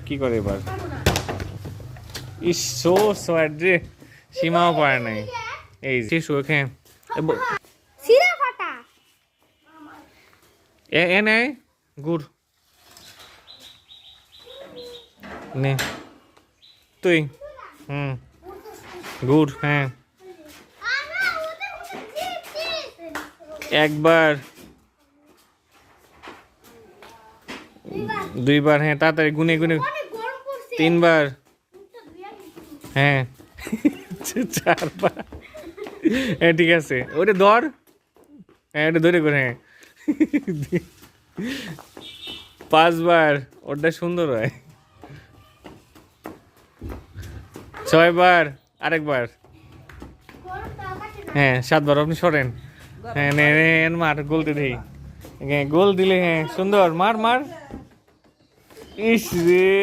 কি করে এবার? ইস সো সোয়াট রে, সীমাও পারে নাই। এই শিশু ওকে সিরা ফাটা এ নে গুড় নে তুই গুড়। হ্যাঁ একবার দুইবার, হ্যাঁ তাড়াতাড়ি গুনে গুনে, তিনবার, হ্যাঁ চারবার, হ্যাঁ ঠিক আছে ওটা ধর, হ্যাঁ ওটা ধরে করে, হ্যাঁ পাঁচবার, ওটা সুন্দর হয়। ছয়বার, আরেকবার, হ্যাঁ সাতবার, আপনি সরেন, হ্যাঁ নেন মার, গোলতে দেই, হ্যাঁ গোল দিলে, হ্যাঁ সুন্দর, মার মার, ইস রে।